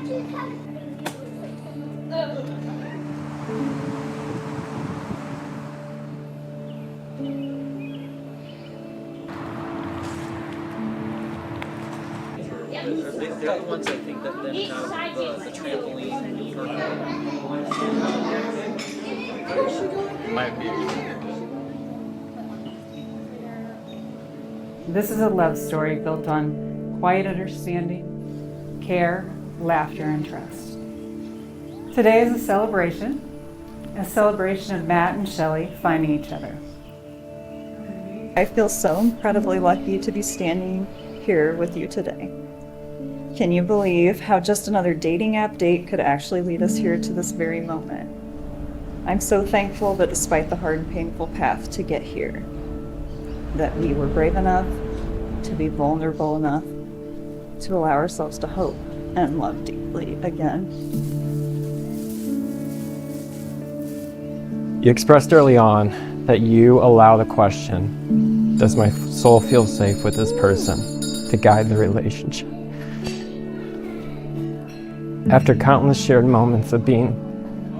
They're the ones I think that then have the trampoline. Might be. This is a love story built on quiet understanding, care, laughter, and trust. Today is a celebration of Matt and Shelly finding each other. I feel so incredibly lucky to be standing here with you today. Can you believe how just another dating app date could actually lead us here to this very moment? I'm so thankful that despite the hard and painful path to get here, that we were brave enough to be vulnerable enough to allow ourselves to hope and love deeply again. You expressed early on that you allow the question, does my soul feel safe with this person, to guide the relationship. After countless shared moments of being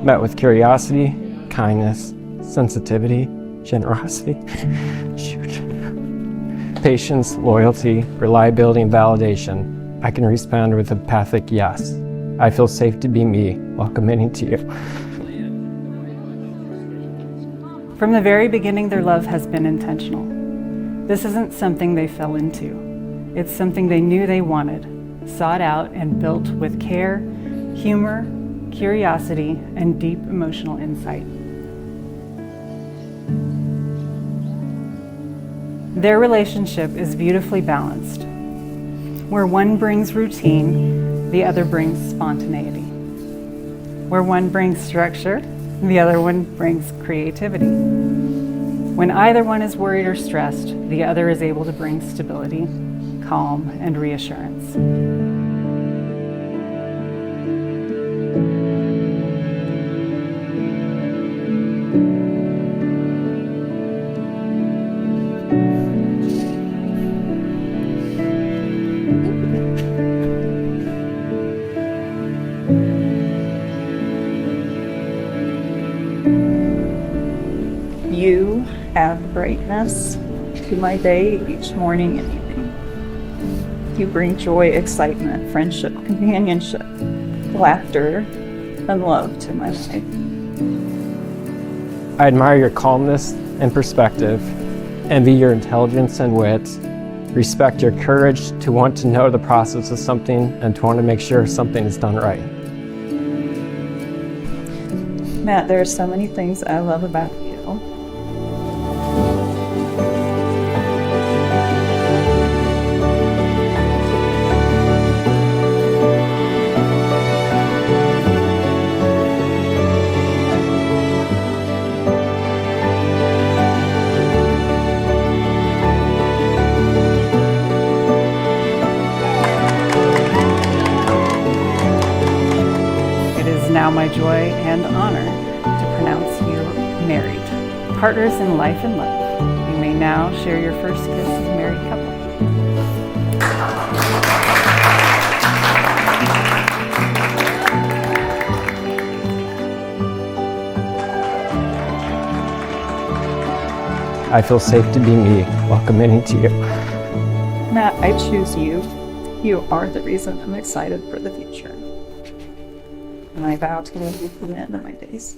met with curiosity, kindness, sensitivity, generosity, patience, loyalty, reliability, and validation, I can respond with an empathic yes. I feel safe to be me while committing to you. From the very beginning, their love has been intentional. This isn't something they fell into. It's something they knew they wanted, sought out, and built with care, humor, curiosity, and deep emotional insight. Their relationship is beautifully balanced, where one brings routine, the other brings spontaneity. Where one brings structure, the other one brings creativity. When either one is worried or stressed, the other is able to bring stability, calm, and reassurance. You add brightness to my day each morning and evening. You bring joy, excitement, friendship, companionship, laughter, and love to my life. I admire your calmness and perspective, envy your intelligence and wit, respect your courage to want to know the process of something and to want to make sure something is done right. Matt, there are so many things I love about you. Now my joy and honor to pronounce you married. Partners in life and love. You may now share your first kiss as a married couple. I feel safe to be me while committing to you. Matt, I choose you. You are the reason I'm excited for the future. And I vow to live with you to the end of my days.